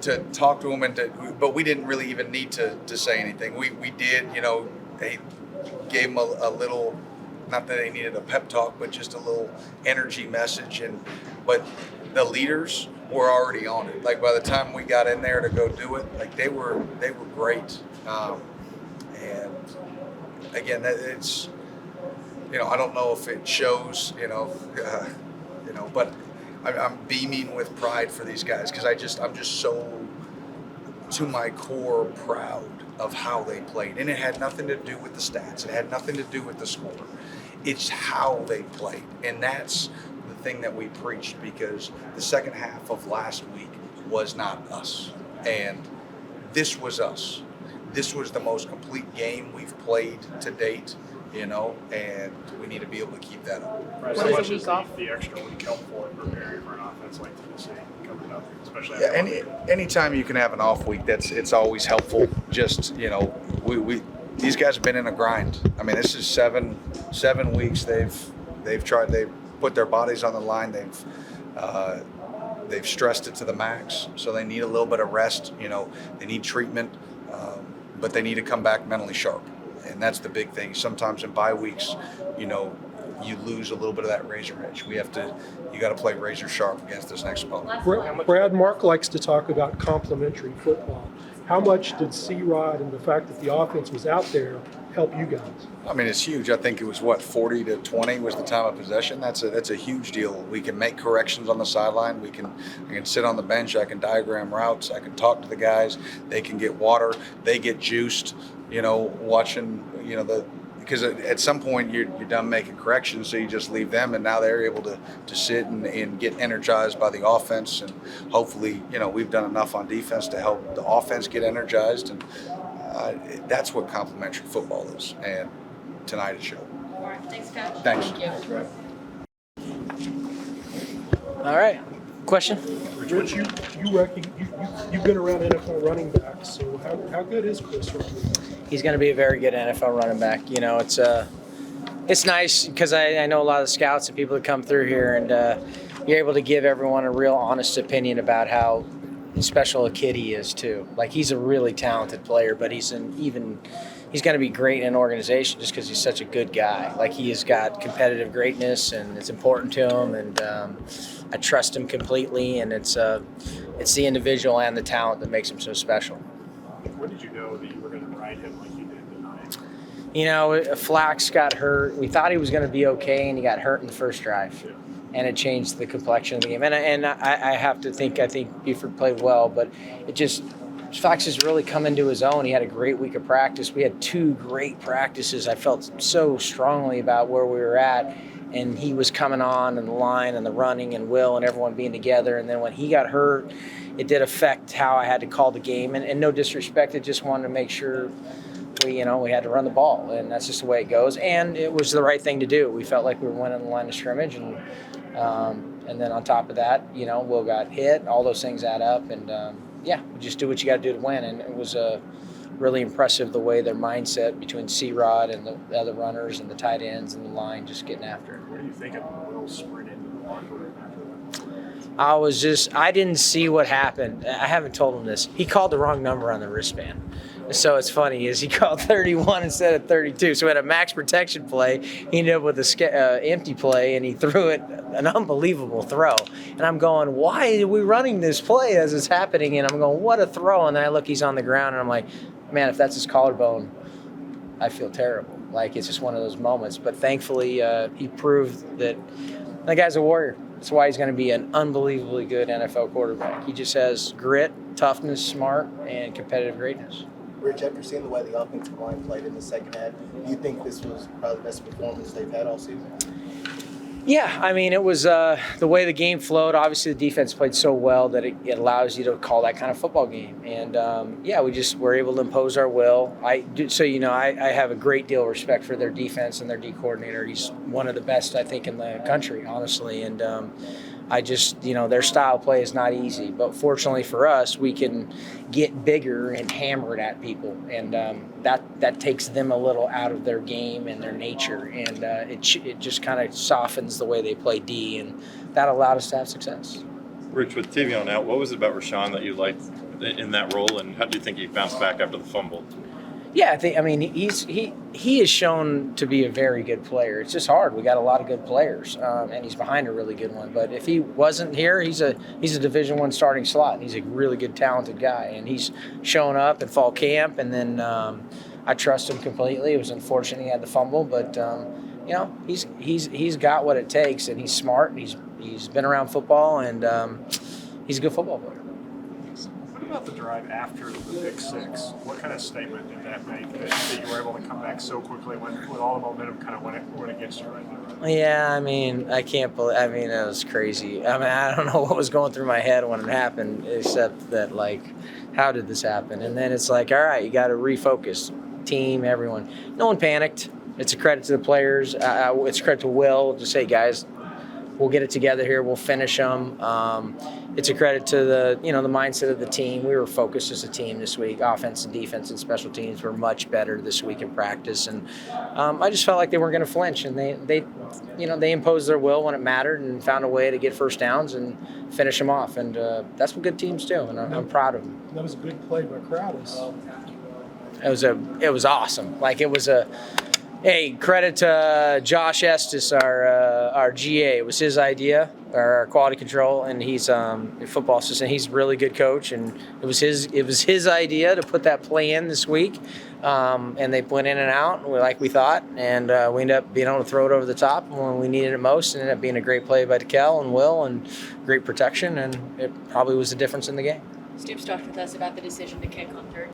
to talk to them but we didn't really even need to say anything. We did, they gave them a little, not that they needed a pep talk, but just a little energy message. But the leaders were already on it. Like by the time we got in there to go do it, like they were great. And again, it's, I don't know if it shows, but I'm beaming with pride for these guys because I'm just so to my core proud of how they played. And it had nothing to do with the stats. It had nothing to do with the score. It's how they played. And that's the thing that we preached, because the second half of last week was not us. And this was us. This was the most complete game we've played to date, and we need to be able to keep that up. Right. So much is the extra week helpful in preparing for an offense like Tennessee coming up, especially anytime you can have an off week, it's always helpful. Just we these guys have been in a grind. I mean, this is seven weeks. They've put their bodies on the line. They've stressed it to the max, so they need a little bit of rest. They need treatment, but they need to come back mentally sharp, and that's the big thing. Sometimes in bye weeks, you lose a little bit of that razor edge. You got to play razor sharp against this next opponent. Brad, Mark likes to talk about complementary football. How much did C-Rod and the fact that the offense was out there help you guys? I mean, it's huge. I think it was 40 to 20 was the time of possession. That's a huge deal. We can make corrections on the sideline. I can sit on the bench. I can diagram routes. I can talk to the guys. They can get water. They get juiced. Watching because at some point you're done making corrections, so you just leave them, and now they're able to sit and get energized by the offense. And hopefully, we've done enough on defense to help the offense get energized, and that's what complementary football is. And tonight it showed. All right, thanks, Coach. Thanks. Thank you. All right. Question? Rich, you've been around NFL running backs, so how good is Chris Rodgers? He's going to be a very good NFL running back. It's nice because I know a lot of the scouts and people that come through here, and you're able to give everyone a real honest opinion about how special a kid he is too. Like, he's a really talented player, but he's going to be great in an organization just because he's such a good guy. Like, he has got competitive greatness, and it's important to him, and I trust him completely. And it's the individual and the talent that makes him so special. When did you know that you were going to ride him like you did tonight? Flax got hurt. We thought he was going to be okay, and he got hurt in the first drive. Yeah. And it changed the complexion of the game. And I have to think, I think Buford played well, but Fox has really come into his own. He had a great week of practice. We had 2 great practices. I felt so strongly about where we were at, and he was coming on, and the line and the running and Will and everyone being together. And then when he got hurt, it did affect how I had to call the game. And no disrespect, I just wanted to make sure we had to run the ball, and that's just the way it goes. And it was the right thing to do. We felt like we were winning the line of scrimmage, and then on top of that, Will got hit. All those things add up, and we just do what you got to do to win. And it was really impressive the way their mindset between C-Rod and the other runners and the tight ends and the line just getting after it. What do you think of Will sprint into the locker room after that? I didn't see what happened. I haven't told him this. He called the wrong number on the wristband. So it's funny is he called 31 instead of 32. So we had a max protection play. He ended up with a empty play, and he threw it an unbelievable throw. And I'm going, why are we running this play as it's happening? And I'm going, what a throw. And then I look, he's on the ground, and I'm like, man, if that's his collarbone, I feel terrible. Like, it's just one of those moments. But thankfully, he proved that the guy's a warrior. That's why he's going to be an unbelievably good NFL quarterback. He just has grit, toughness, smart, and competitive greatness. Rich, after seeing the way the offensive line played in the second half, do you think this was probably the best performance they've had all season? Yeah, I mean, it was the way the game flowed. Obviously, the defense played so well that it allows you to call that kind of football game. And, we just were able to impose our will. I have a great deal of respect for their defense and their D coordinator. He's one of the best, I think, in the country, honestly. And their style of play is not easy. But fortunately for us, we can get bigger and hammer it at people. And that takes them a little out of their game and their nature. And it just kind of softens the way they play D. And that allowed us to have success. Rich, with Tavion out, what was it about Rashawn that you liked in that role, and how do you think he bounced back after the fumble? Yeah, I mean, he has shown to be a very good player. It's just hard. We got a lot of good players, and he's behind a really good one. But if he wasn't here, he's a Division I starting slot, and he's a really good, talented guy. And he's shown up at fall camp, and then I trust him completely. It was unfortunate he had the fumble, but you know, he's got what it takes, and he's smart, and he's been around football, and he's a good football player. What about the drive after the pick six? What kind of statement did that make that you were able to come back so quickly when all the momentum kind of went against you right there? Yeah, I mean, I can't believe. I mean, it was crazy. I mean, I don't know what was going through my head when it happened, except that, like, how did this happen? And then it's like, all right, you got to refocus, team, everyone. No one panicked. It's a credit to the players. It's a credit to Will to say, guys, we'll get it together here. We'll finish them. It's a credit to the mindset of the team. We were focused as a team this week. Offense and defense and special teams were much better this week in practice, and I just felt like they weren't going to flinch. And they imposed their will when it mattered and found a way to get first downs and finish them off. And that's what good teams do, and I'm proud of them. That was a big play by Crowdis. It was awesome. Like, it was a. Hey, credit to Josh Estes, our GA. It was his idea, our quality control, and he's a football assistant. He's a really good coach, and it was his idea to put that play in this week. And they went in and out like we thought, and we ended up being able to throw it over the top when we needed it most. It ended up being a great play by DeKel and Will, and great protection, and it probably was the difference in the game. Stoops talked with us about the decision to kick on third